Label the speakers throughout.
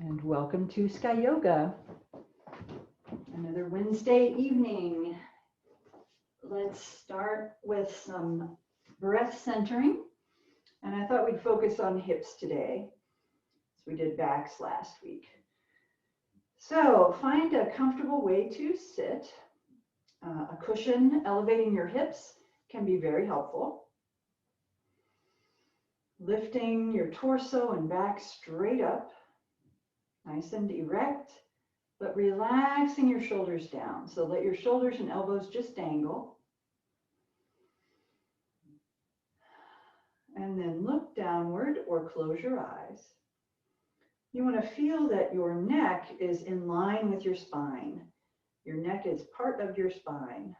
Speaker 1: And welcome to Sky Yoga, another Wednesday evening. Let's start with some breath centering. And I thought we'd focus on hips today, as we did backs last week. So find a comfortable way to sit. A cushion elevating your hips can be very helpful. Lifting your torso and back straight up, nice and erect, but relaxing your shoulders down. So let your shoulders and elbows just dangle. And then look downward or close your eyes. You want to feel that your neck is in line with your spine. Your neck is part of your spine.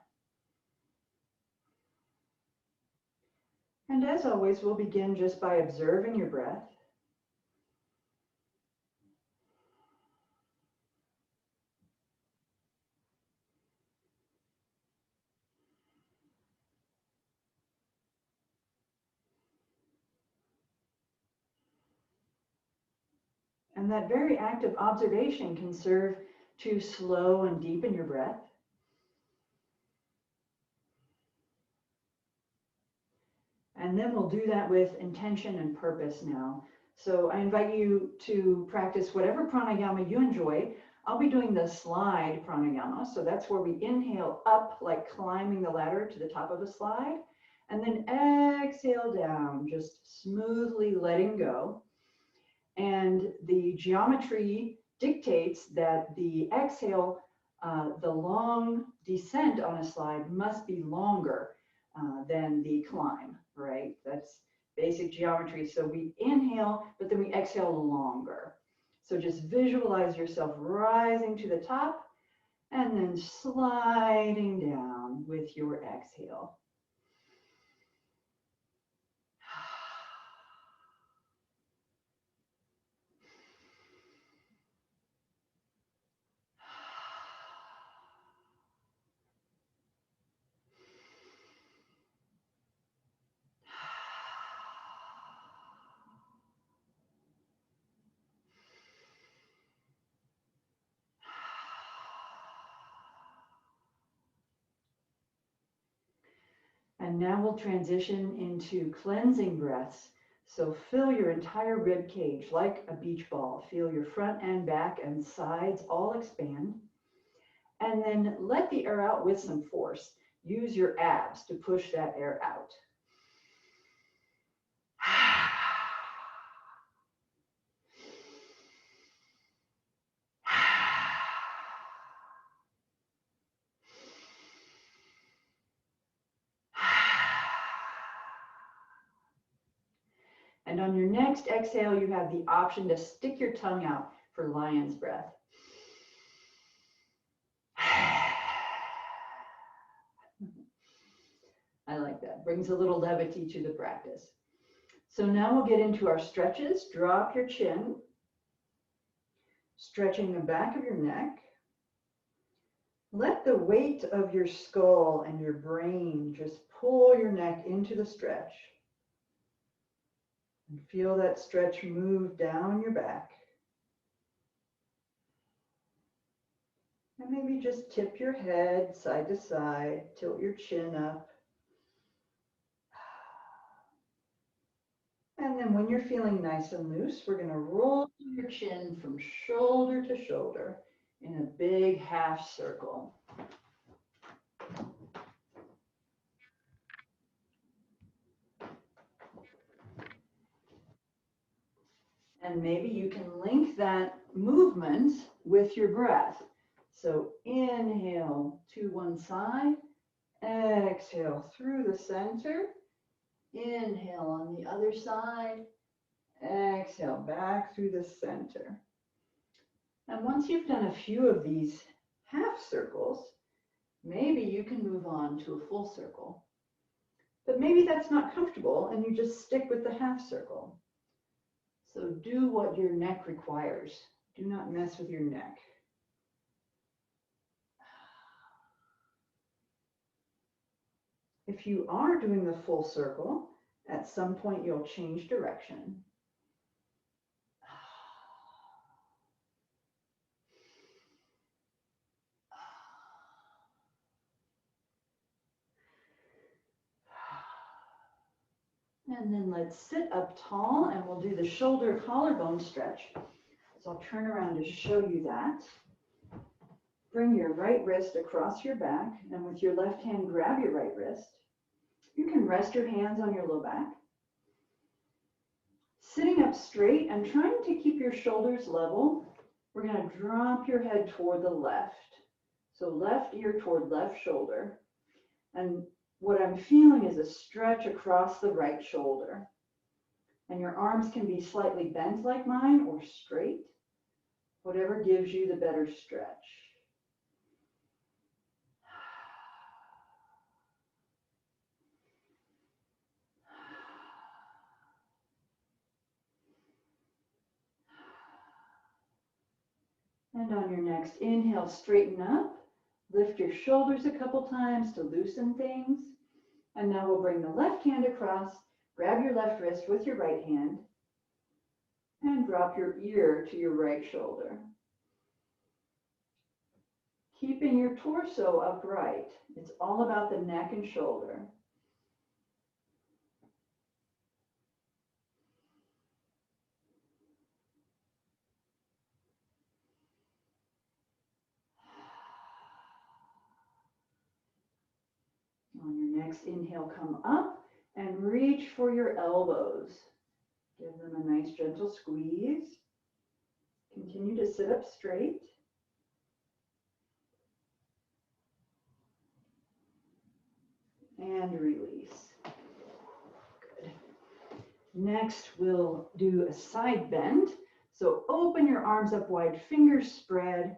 Speaker 1: And as always, we'll begin just by observing your breath. And that very act of observation can serve to slow and deepen your breath. And then we'll do that with intention and purpose now. So I invite you to practice whatever pranayama you enjoy. I'll be doing the slide pranayama. So that's where we inhale up, like climbing the ladder to the top of a slide, and then exhale down, just smoothly letting go. And the geometry dictates that the exhale, the long descent on a slide must be longer than the climb, right? That's basic geometry. So we inhale, but then we exhale longer. So just visualize yourself rising to the top and then sliding down with your exhale. And now we'll transition into cleansing breaths. So fill your entire rib cage like a beach ball. Feel your front and back and sides all expand. And then let the air out with some force. Use your abs to push that air out. And on your next exhale, you have the option to stick your tongue out for lion's breath. I like that. Brings a little levity to the practice. So now we'll get into our stretches. Drop your chin, stretching the back of your neck. Let the weight of your skull and your brain just pull your neck into the stretch. And feel that stretch move down your back. And maybe just tip your head side to side, tilt your chin up. And then when you're feeling nice and loose, we're going to roll your chin from shoulder to shoulder in a big half circle. And maybe you can link that movement with your breath. So inhale to one side, exhale through the center, inhale on the other side, exhale back through the center. And once you've done a few of these half circles, maybe you can move on to a full circle. But maybe that's not comfortable and you just stick with the half circle. So do what your neck requires. Do not mess with your neck. If you are doing the full circle, at some point you'll change direction. And then let's sit up tall and we'll do the shoulder collarbone stretch. So I'll turn around to show you that. Bring your right wrist across your back and with your left hand grab your right wrist. You can rest your hands on your low back. Sitting up straight and trying to keep your shoulders level, we're going to drop your head toward the left. So left ear toward left shoulder. And what I'm feeling is a stretch across the right shoulder. And your arms can be slightly bent like mine or straight, whatever gives you the better stretch. And on your next inhale, straighten up. Lift your shoulders a couple times to loosen things. And now we'll bring the left hand across, grab your left wrist with your right hand, and drop your ear to your right shoulder. Keeping your torso upright. It's all about the neck and shoulder. On your next inhale, come up and reach for your elbows. Give them a nice gentle squeeze. Continue to sit up straight. And release. Good. Next, we'll do a side bend. So open your arms up wide, fingers spread,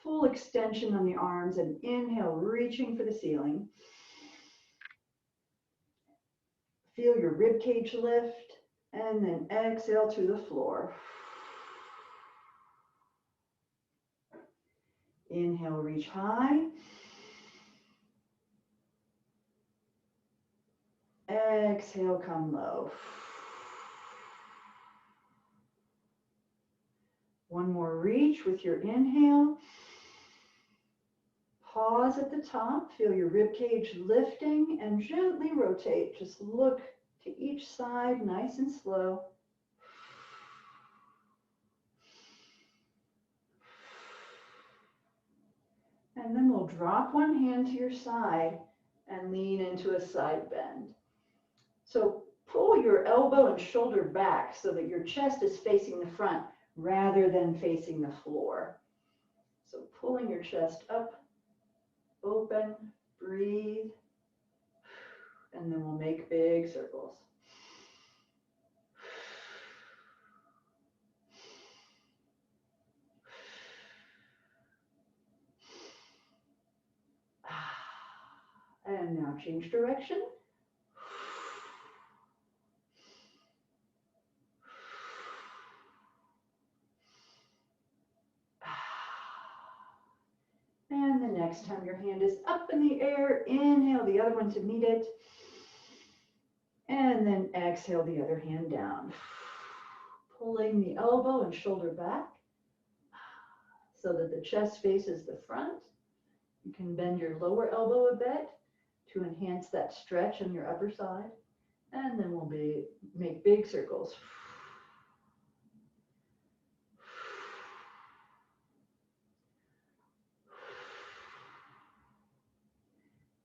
Speaker 1: full extension on the arms, and inhale, reaching for the ceiling. Feel your rib cage lift, and then exhale to the floor. Inhale, reach high. Exhale, come low. One more reach with your inhale. Pause at the top, feel your rib cage lifting and gently rotate. Just look to each side, nice and slow. And then we'll drop one hand to your side and lean into a side bend. So pull your elbow and shoulder back so that your chest is facing the front rather than facing the floor. So pulling your chest up, open, breathe, and then we'll make big circles. And now change direction. And the next time your hand is up in the air, inhale the other one to meet it. And then exhale the other hand down. Pulling the elbow and shoulder back so that the chest faces the front. You can bend your lower elbow a bit to enhance that stretch on your upper side. And then we'll make big circles.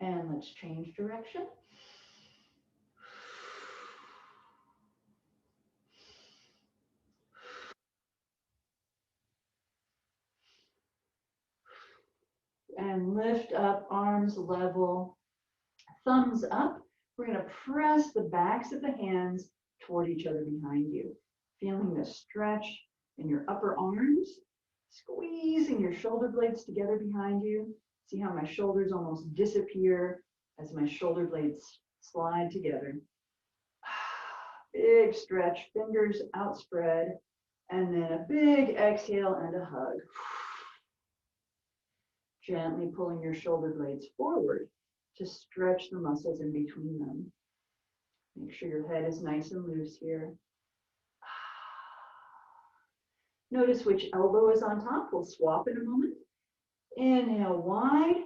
Speaker 1: And let's change direction. And lift up, arms level, thumbs up. We're going to press the backs of the hands toward each other behind you. Feeling the stretch in your upper arms, squeezing your shoulder blades together behind you. See how my shoulders almost disappear as my shoulder blades slide together. Big stretch, fingers outspread, and then a big exhale and a hug. Gently pulling your shoulder blades forward to stretch the muscles in between them. Make sure your head is nice and loose here. Notice which elbow is on top. We'll swap in a moment. Inhale wide.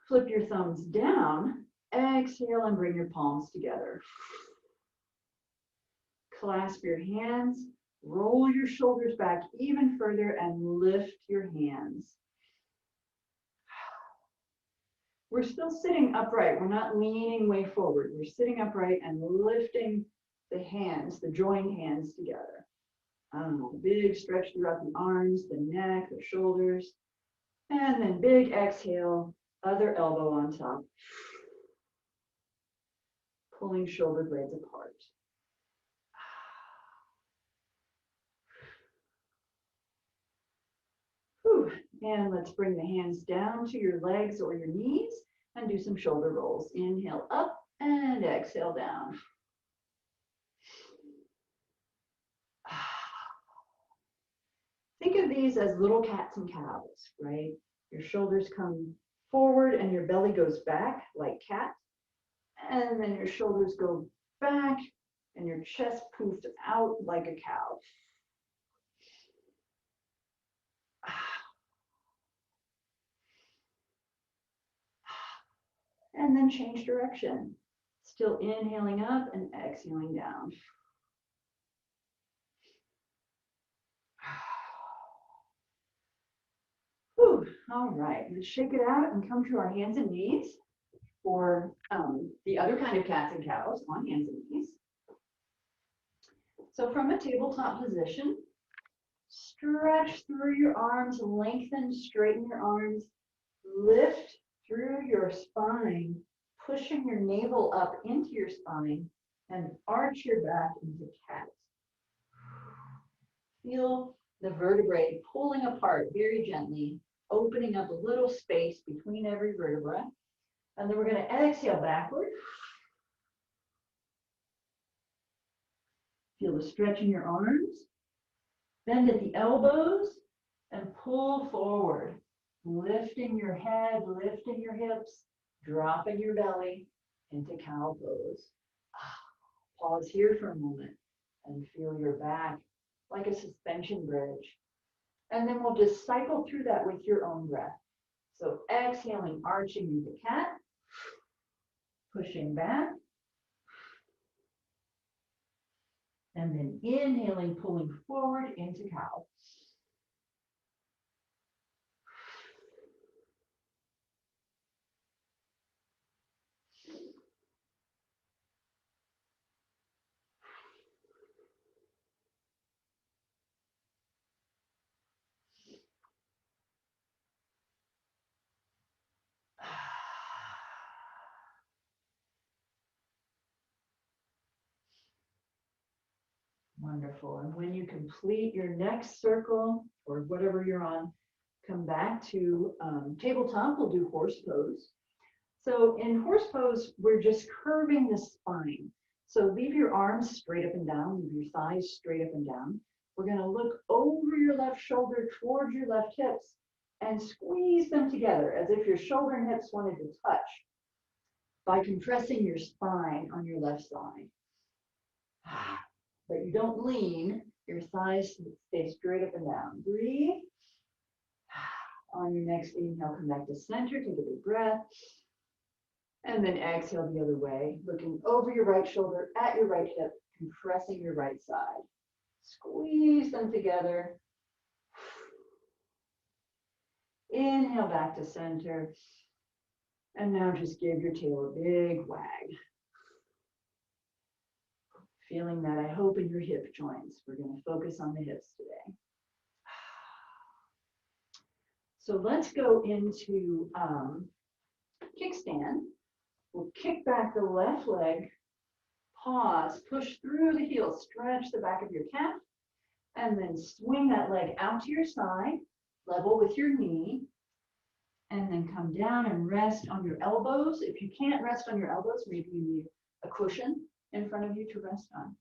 Speaker 1: Flip your thumbs down. Exhale and bring your palms together. Clasp your hands, roll your shoulders back even further, and lift your hands. We're still sitting upright. We're not leaning way forward. We're sitting upright and lifting the hands, the joined hands together. Big stretch throughout the arms, the neck, the shoulders. And then big exhale, other elbow on top. Pulling shoulder blades apart. Whew. And let's bring the hands down to your legs or your knees and do some shoulder rolls. Inhale up and exhale down. Think of these as little cats and cows, right? Your shoulders come forward and your belly goes back like cat. And then your shoulders go back and your chest poofed out like a cow. And then change direction. Still inhaling up and exhaling down. Whew. All right, let's shake it out and come to our hands and knees for the other kind of cats and cows on hands and knees. So from a tabletop position, stretch through your arms, lengthen, straighten your arms, lift through your spine, pushing your navel up into your spine, and arch your back into cat. Feel the vertebrae pulling apart very gently, opening up a little space between every vertebra. And then we're going to exhale backward. Feel the stretch in your arms. Bend at the elbows and pull forward, lifting your head, lifting your hips, dropping your belly into cow pose. Pause here for a moment and feel your back like a suspension bridge. And then we'll just cycle through that with your own breath. So exhaling, arching into cat, pushing back, and then inhaling, pulling forward into cow. Wonderful. And when you complete your next circle or whatever you're on, come back to tabletop. We'll do horse pose. So in horse pose, we're just curving the spine. So leave your arms straight up and down, leave your thighs straight up and down. We're going to look over your left shoulder towards your left hips and squeeze them together as if your shoulder and hips wanted to touch by compressing your spine on your left side. But you don't lean, your thighs stay straight up and down. Breathe. On your next inhale, come back to center, take a big breath. And then exhale the other way, looking over your right shoulder, at your right hip, compressing your right side. Squeeze them together. Inhale back to center. And now just give your tail a big wag. Feeling that, I hope, in your hip joints. We're going to focus on the hips today. So let's go into kickstand. We'll kick back the left leg, pause, push through the heel, stretch the back of your calf, and then swing that leg out to your side, level with your knee, and then come down and rest on your elbows. If you can't rest on your elbows, maybe you need a cushion in front of you to rest on.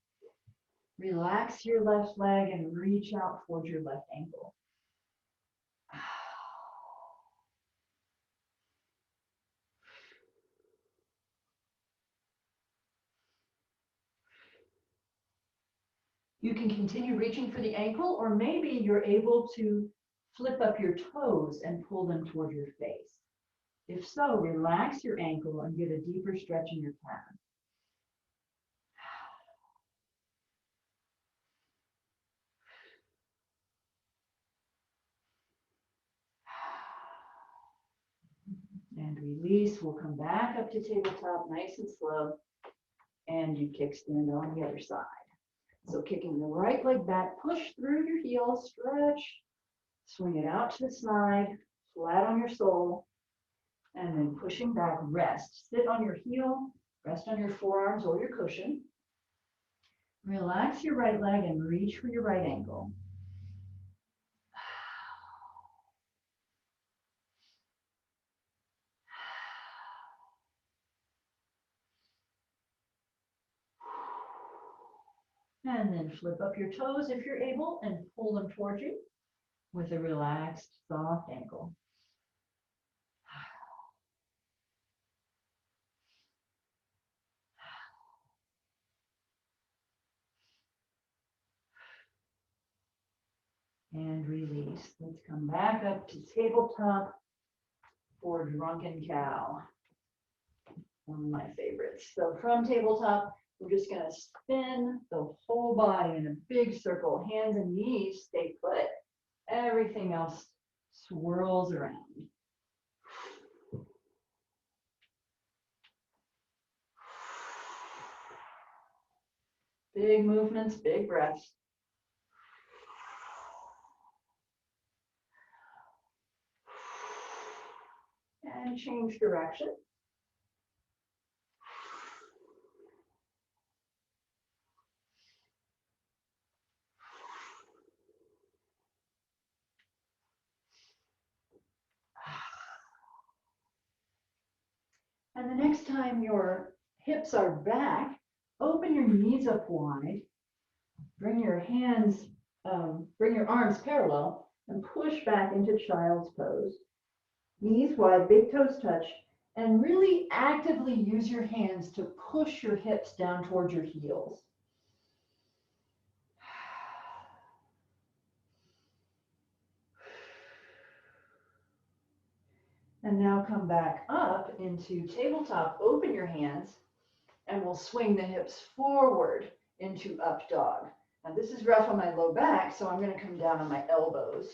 Speaker 1: Relax your left leg and reach out towards your left ankle. You can continue reaching for the ankle, or maybe you're able to flip up your toes and pull them toward your face. If so, relax your ankle and get a deeper stretch in your calf. And release. We'll come back up to tabletop, nice and slow. And you kickstand on the other side. So kicking the right leg back, push through your heel, stretch, swing it out to the side, flat on your sole, and then pushing back, rest. Sit on your heel, rest on your forearms or your cushion. Relax your right leg and reach for your right ankle. And then flip up your toes if you're able and pull them towards you with a relaxed, soft ankle. And release. Let's come back up to tabletop for drunken cow. One of my favorites. So from tabletop, we're just going to spin the whole body in a big circle. Hands and knees stay put. Everything else swirls around. Big movements, big breaths. And change direction. And the next time your hips are back, open your knees up wide. Bring your hands, bring your arms parallel and push back into child's pose. Knees wide, big toes touch, and really actively use your hands to push your hips down towards your heels. And now come back up into tabletop, open your hands, and we'll swing the hips forward into up dog. Now this is rough on my low back, so I'm going to come down on my elbows,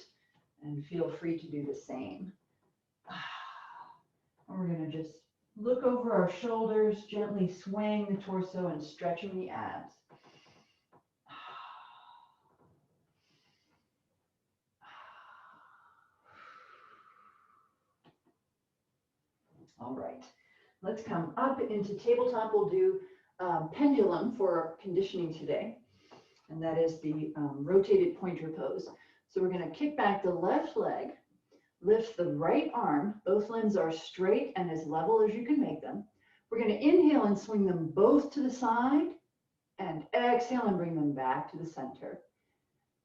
Speaker 1: and feel free to do the same. And we're going to just look over our shoulders, gently swaying the torso and stretching the abs. All right, let's come up into tabletop. We'll do pendulum for conditioning today, and that is the rotated pointer pose. So we're going to kick back the left leg, lift the right arm. Both limbs are straight and as level as you can make them. We're going to inhale and swing them both to the side, and exhale and bring them back to the center.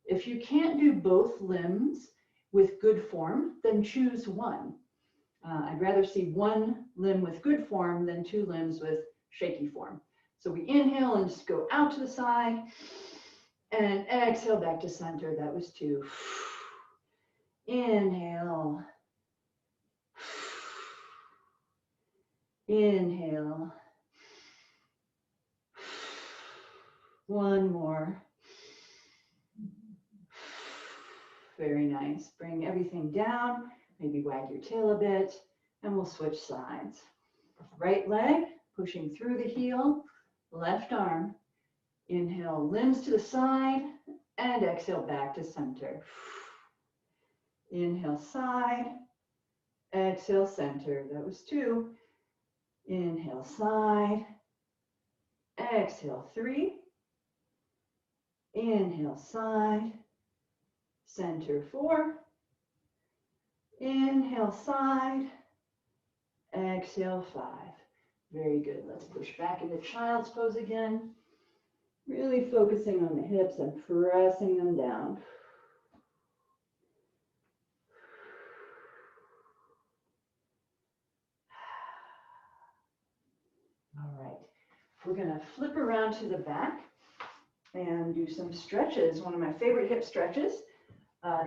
Speaker 1: If you can't do both limbs with good form, then choose one. I'd rather see one limb with good form than two limbs with shaky form. So we inhale and just go out to the side, and exhale back to center. That was two. Inhale. Inhale. One more. Very nice. Bring everything down. Maybe wag your tail a bit, and we'll switch sides. Right leg, pushing through the heel. Left arm. Inhale, limbs to the side, and exhale back to center. Inhale, side. Exhale, center. That was two. Inhale, side. Exhale, three. Inhale, side. Center, four. Inhale, side. Exhale, five. Very good. Let's push back into child's pose again. Really focusing on the hips and pressing them down. All right. We're going to flip around to the back and do some stretches. One of my favorite hip stretches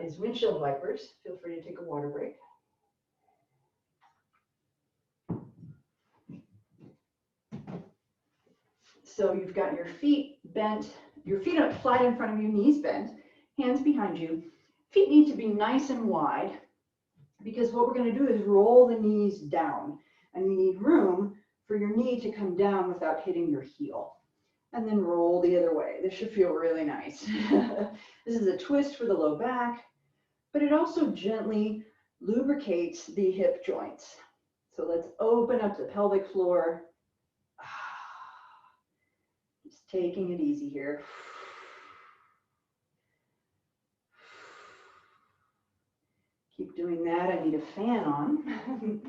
Speaker 1: is windshield wipers. Feel free to take a water break. So you've got your feet bent, your feet up flat in front of you, knees bent, hands behind you. Feet need to be nice and wide. because what we're going to do is roll the knees down, and you need room for your knee to come down without hitting your heel. And then roll the other way. This should feel really nice. This is a twist for the low back, but it also gently lubricates the hip joints. So let's open up the pelvic floor. Just taking it easy here. Keep doing that. I need a fan on.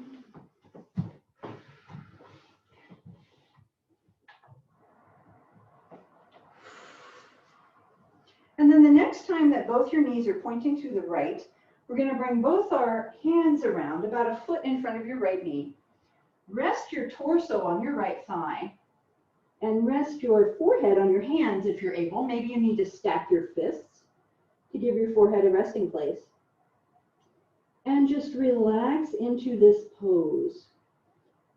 Speaker 1: And then the next time that both your knees are pointing to the right, we're going to bring both our hands around about a foot in front of your right knee. Rest your torso on your right thigh and rest your forehead on your hands if you're able. Maybe you need to stack your fists to give your forehead a resting place. And just relax into this pose.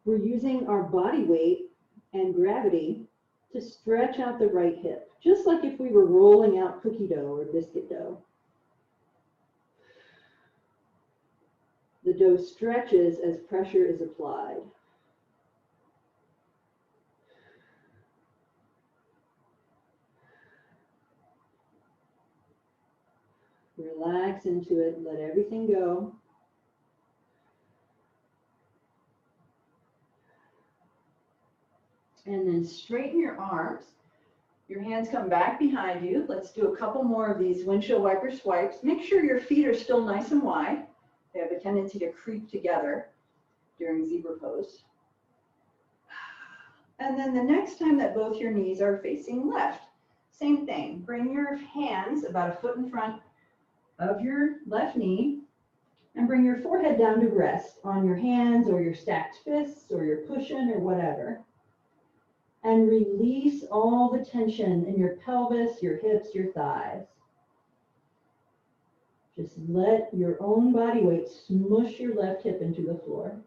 Speaker 1: We're using our body weight and gravity to stretch out the right hip, just like if we were rolling out cookie dough or biscuit dough. The dough stretches as pressure is applied. Relax into it, let everything go. And then straighten your arms. Your hands come back behind you. Let's do a couple more of these windshield wiper swipes. Make sure your feet are still nice and wide. They have a tendency to creep together during zebra pose. And then the next time that both your knees are facing left, same thing. Bring your hands about a foot in front of your left knee and bring your forehead down to rest on your hands or your stacked fists or your cushion or whatever. And release all the tension in your pelvis, your hips, your thighs. Just let your own body weight smush your left hip into the floor.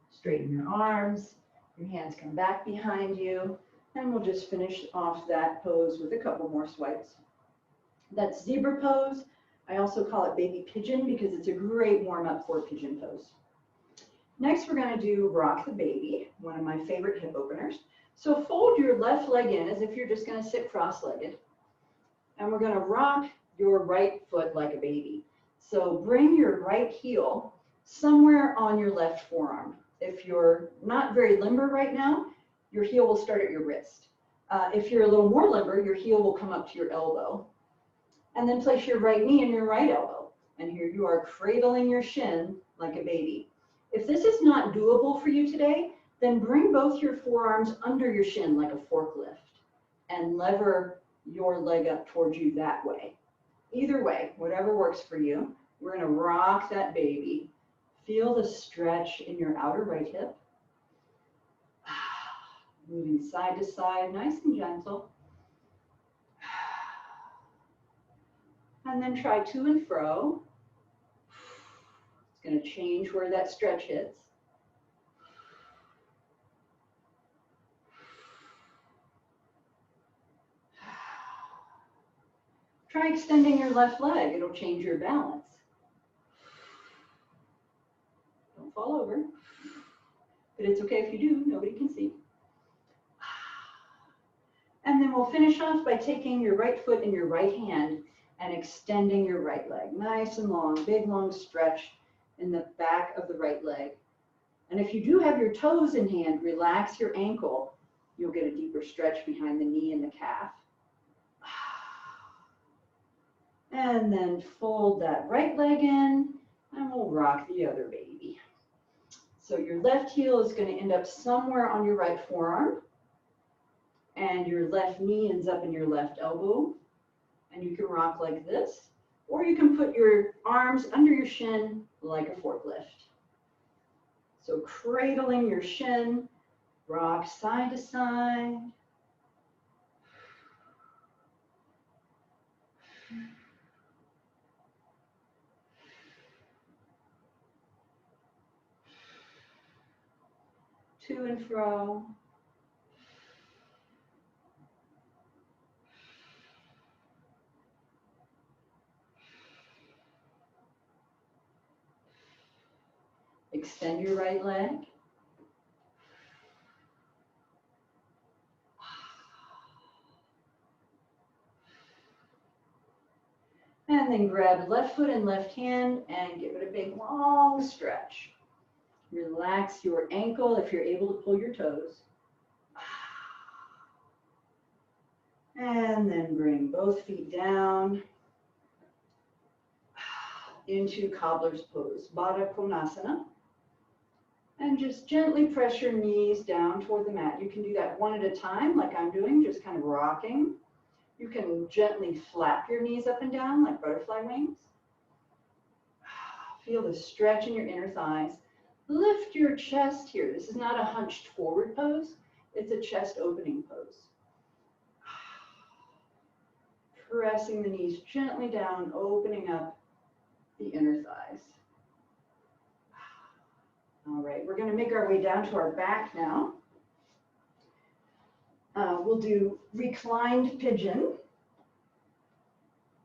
Speaker 1: Straighten your arms, your hands come back behind you, and we'll just finish off that pose with a couple more swipes. That's zebra pose. I also call it baby pigeon because it's a great warm-up for pigeon pose. Next, we're going to do rock the baby, one of my favorite hip openers. So fold your left leg in as if you're just going to sit cross-legged, and we're going to rock your right foot like a baby. So bring your right heel somewhere on your left forearm. If you're not very limber right now, your heel will start at your wrist. If you're a little more limber, your heel will come up to your elbow. And then place your right knee in your right elbow. And here you are cradling your shin like a baby. If this is not doable for you today, then bring both your forearms under your shin like a forklift and lever your leg up towards you that way. Either way, whatever works for you, we're going to rock that baby. Feel the stretch in your outer right hip. Moving side to side, nice and gentle. And then try to and fro. It's going to change where that stretch hits. Try extending your left leg. It'll change your balance. Don't fall over. But it's okay if you do. Nobody can see. And then we'll finish off by taking your right foot in your right hand and extending your right leg. Nice and long, big long stretch in the back of the right leg. And if you do have your toes in hand, relax your ankle. You'll get a deeper stretch behind the knee and the calf. And then fold that right leg in, and we'll rock the other baby. So your left heel is going to end up somewhere on your right forearm, and your left knee ends up in your left elbow. And you can rock like this, or you can put your arms under your shin like a forklift. So cradling your shin, rock side to side. to and fro. Extend your right leg. And then grab left foot and left hand and give it a big long stretch. Relax your ankle if you're able to pull your toes. And then bring both feet down into cobbler's pose, Baddha Konasana. And just gently press your knees down toward the mat. You can do that one at a time, like I'm doing, just kind of rocking. You can gently flap your knees up and down like butterfly wings. Feel the stretch in your inner thighs. Lift your chest here. This is not a hunched forward pose. It's a chest opening pose. Pressing the knees gently down, opening up the inner thighs. All right, we're going to make our way down to our back now. We'll do reclined pigeon,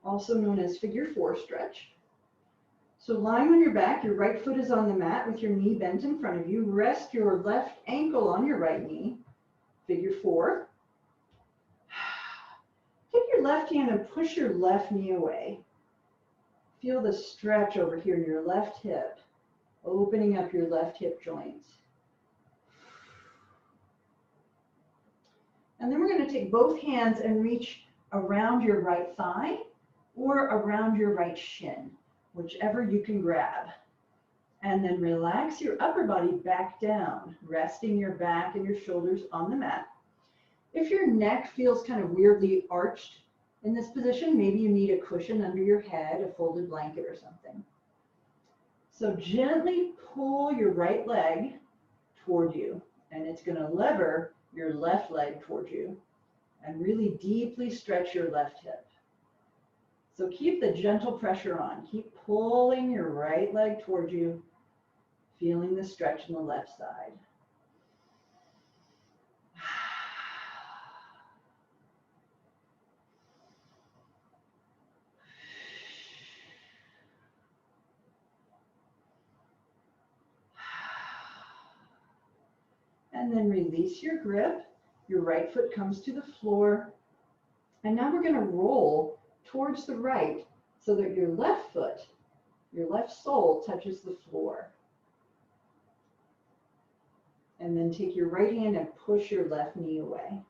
Speaker 1: also known as figure 4 stretch. So lying on your back, your right foot is on the mat with your knee bent in front of you. Rest your left ankle on your right knee, figure 4. Take your left hand and push your left knee away. Feel the stretch over here in your left hip, opening up your left hip joints. And then we're going to take both hands and reach around your right thigh or around your right shin, whichever you can grab. And then relax your upper body back down, resting your back and your shoulders on the mat. If your neck feels kind of weirdly arched in this position, maybe you need a cushion under your head, a folded blanket or something. So gently pull your right leg toward you, and it's going to lever your left leg toward you and really deeply stretch your left hip. So keep the gentle pressure on. Keep pulling your right leg toward you, feeling the stretch in the left side. And then release your grip. Your right foot comes to the floor. And now we're going to roll towards the right so that your left foot, your left sole touches the floor. And then take your right hand and push your left knee away.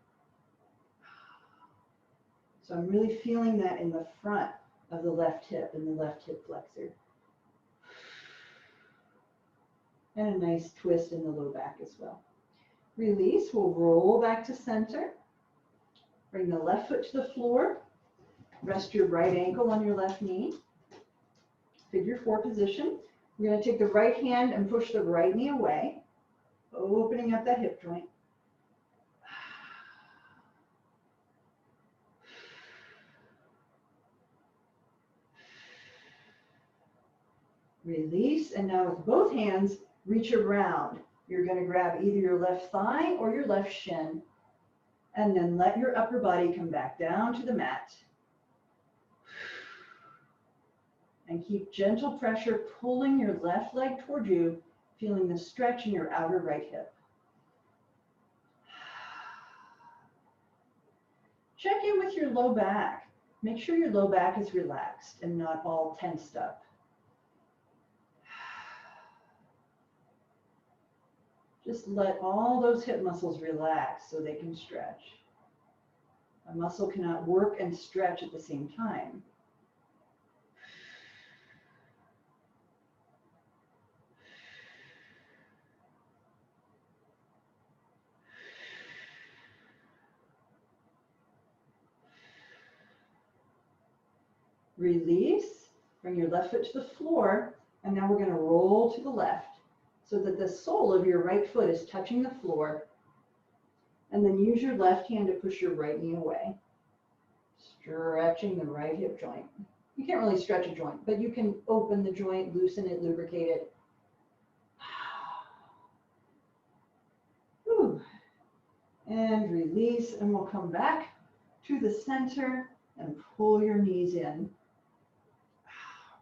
Speaker 1: So I'm really feeling that in the front of the left hip and the left hip flexor. And a nice twist in the low back as well. Release, we'll roll back to center. Bring the left foot to the floor. Rest your right ankle on your left knee. Figure 4 position. We're going to take the right hand and push the right knee away, opening up that hip joint. Release, and now with both hands, reach around. You're going to grab either your left thigh or your left shin, and then let your upper body come back down to the mat. And keep gentle pressure pulling your left leg toward you, feeling the stretch in your outer right hip. Check in with your low back. Make sure your low back is relaxed and not all tensed up. Just let all those hip muscles relax so they can stretch. A muscle cannot work and stretch at the same time. Release, bring your left foot to the floor, and now we're going to roll to the left so that the sole of your right foot is touching the floor, and then use your left hand to push your right knee away, stretching the right hip joint. You can't really stretch a joint, but you can open the joint, loosen it, lubricate it. And release, and we'll come back to the center and pull your knees in.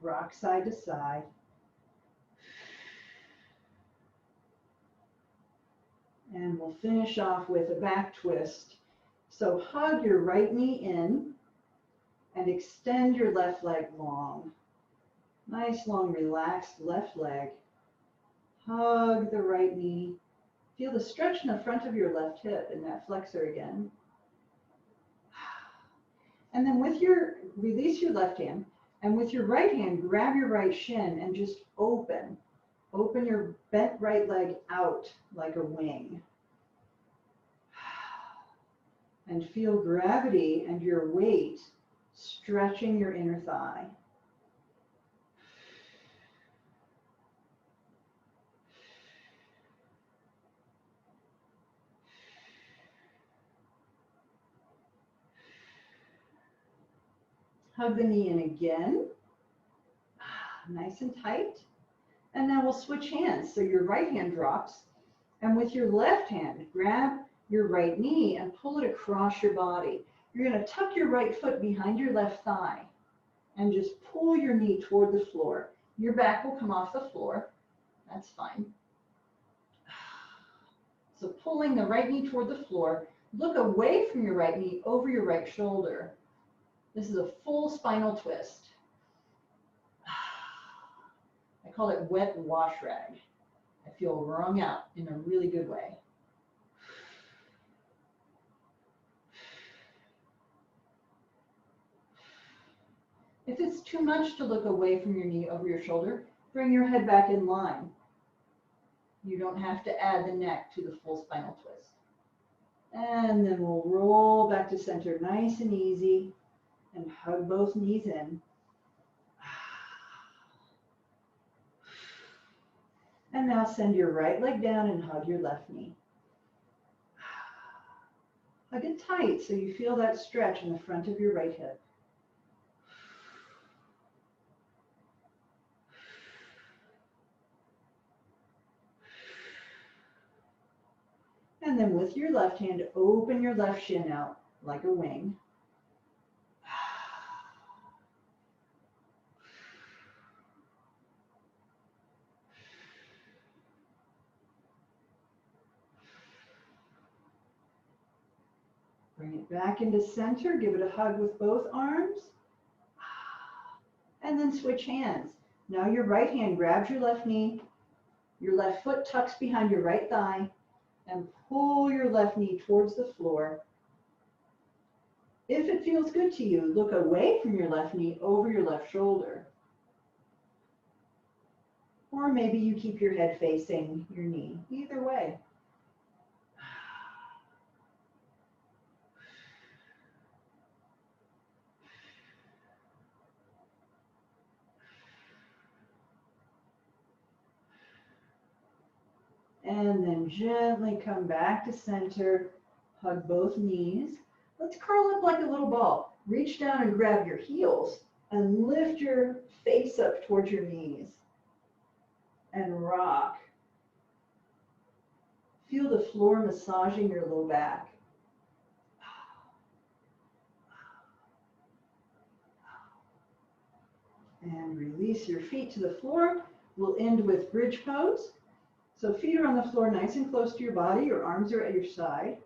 Speaker 1: Rock side to side. And we'll finish off with a back twist. So hug your right knee in and extend your left leg long. Nice, long, relaxed left leg. Hug the right knee. Feel the stretch in the front of your left hip in that flexor again. And then release your left hand, and with your right hand, grab your right shin and just open. Open your bent right leg out like a wing. And feel gravity and your weight stretching your inner thigh. Hug the knee in again, nice and tight. And now we'll switch hands. So your right hand drops, and with your left hand, grab your right knee and pull it across your body. You're going to tuck your right foot behind your left thigh and just pull your knee toward the floor. Your back will come off the floor. That's fine. So pulling the right knee toward the floor, look away from your right knee over your right shoulder. This is a full spinal twist. I call it wet wash rag. I feel wrung out in a really good way. If it's too much to look away from your knee over your shoulder, bring your head back in line. You don't have to add the neck to the full spinal twist. And then we'll roll back to center nice and easy and hug both knees in. And now send your right leg down and hug your left knee. Hug it tight so you feel that stretch in the front of your right hip. And then with your left hand, open your left shin out like a wing. Bring it back into center. Give it a hug with both arms. And then switch hands. Now your right hand grabs your left knee. Your left foot tucks behind your right thigh. And pull your left knee towards the floor. If it feels good to you, look away from your left knee over your left shoulder. Or maybe you keep your head facing your knee. Either way. And then gently come back to center. Hug both knees. Let's curl up like a little ball. Reach down and grab your heels and lift your face up towards your knees. And rock. Feel the floor massaging your low back. And release your feet to the floor. We'll end with bridge pose. So feet are on the floor nice and close to your body. Your arms are at your side.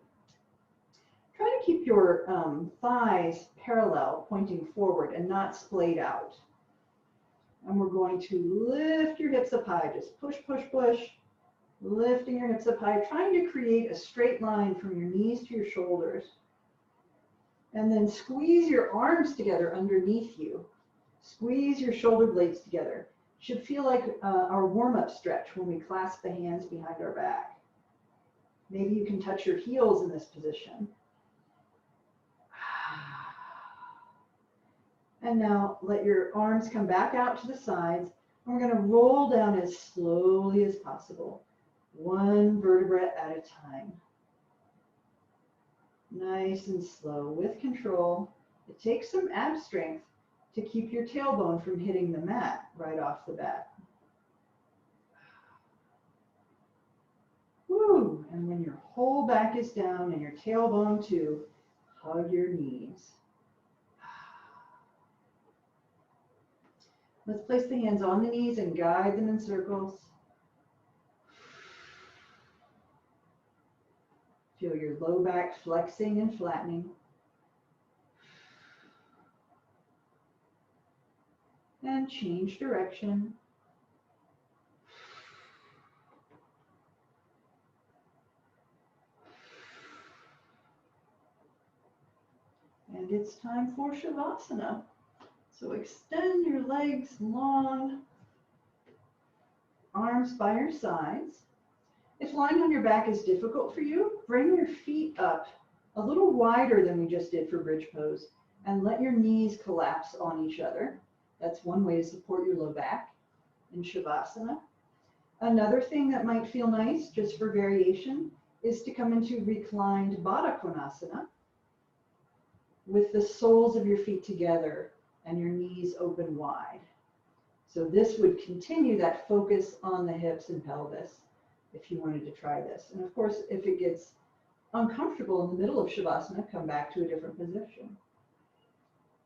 Speaker 1: Try to keep your thighs parallel, pointing forward and not splayed out. And we're going to lift your hips up high. Just push, push, push. Lifting your hips up high, trying to create a straight line from your knees to your shoulders. And then squeeze your arms together underneath you. Squeeze your shoulder blades together. Should feel like our warm-up stretch when we clasp the hands behind our back. Maybe you can touch your heels in this position. And now let your arms come back out to the sides. And we're going to roll down as slowly as possible, one vertebra at a time. Nice and slow with control. It takes some ab strength to keep your tailbone from hitting the mat right off the bat. Woo. Whew. And when your whole back is down and your tailbone too, hug your knees. Let's place the hands on the knees and guide them in circles. Feel your low back flexing and flattening. And change direction. And it's time for Shavasana. So extend your legs long, arms by your sides. If lying on your back is difficult for you, bring your feet up a little wider than we just did for bridge pose and let your knees collapse on each other. That's one way to support your low back in Shavasana. Another thing that might feel nice, just for variation, is to come into reclined Baddha Konasana with the soles of your feet together and your knees open wide. So this would continue that focus on the hips and pelvis if you wanted to try this. And of course, if it gets uncomfortable in the middle of Shavasana, come back to a different position.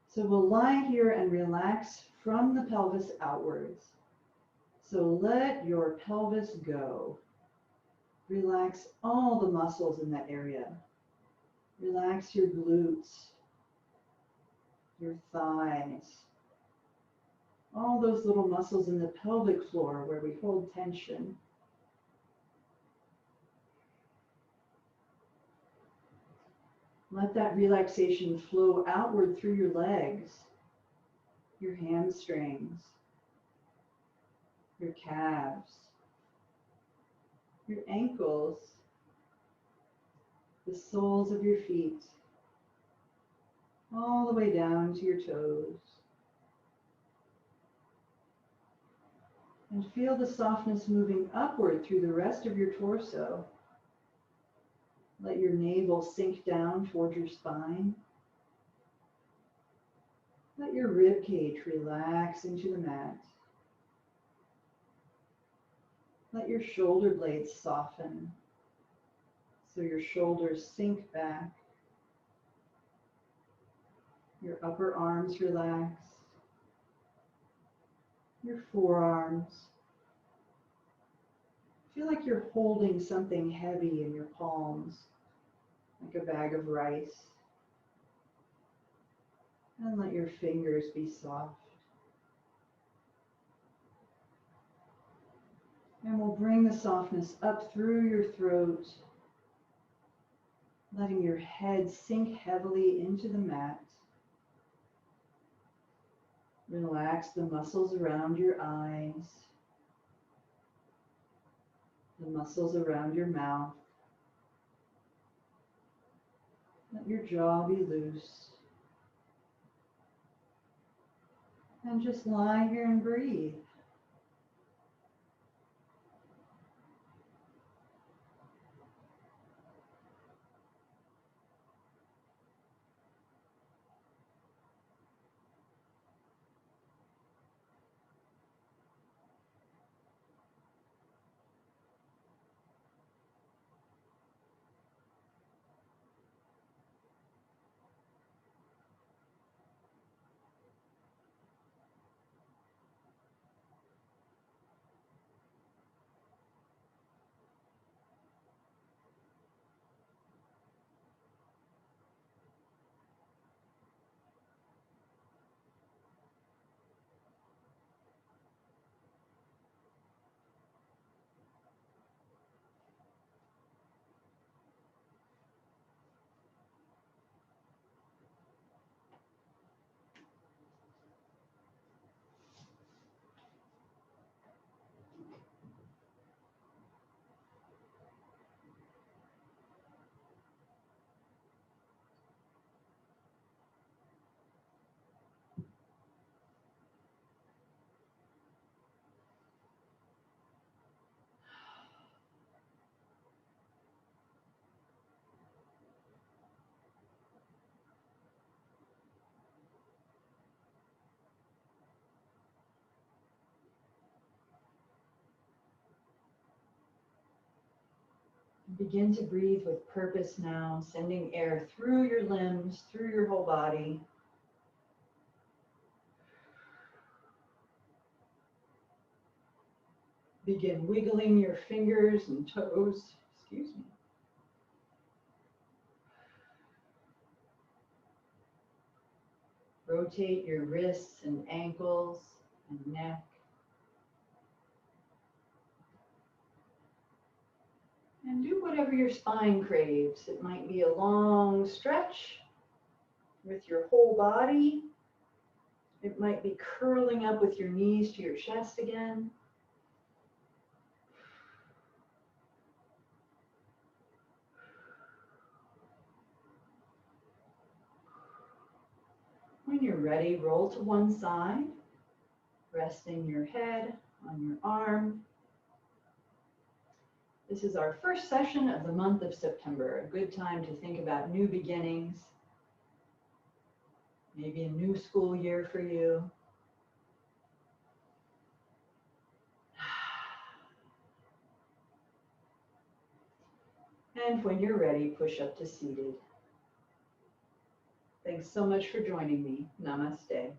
Speaker 1: So we'll lie here and relax from the pelvis outwards. So let your pelvis go. Relax all the muscles in that area. Relax your glutes, your thighs, all those little muscles in the pelvic floor where we hold tension. Let that relaxation flow outward through your legs, your hamstrings, your calves, your ankles, the soles of your feet, all the way down to your toes. And feel the softness moving upward through the rest of your torso. Let your navel sink down towards your spine. Let your rib cage relax into the mat. Let your shoulder blades soften so your shoulders sink back. Your upper arms relax. Your forearms. Feel like you're holding something heavy in your palms, like a bag of rice. And let your fingers be soft. And we'll bring the softness up through your throat, letting your head sink heavily into the mat. Relax the muscles around your eyes, the muscles around your mouth. Let your jaw be loose. And just lie here and breathe. Begin to breathe with purpose now, sending air through your limbs, through your whole body. Begin wiggling your fingers and toes. Excuse me. Rotate your wrists and ankles and neck. And do whatever your spine craves. It might be a long stretch with your whole body. It might be curling up with your knees to your chest again. When you're ready, roll to one side, resting your head on your arm. This is our first session of the month of September, a good time to think about new beginnings, maybe a new school year for you. And when you're ready, push up to seated. Thanks so much for joining me. Namaste.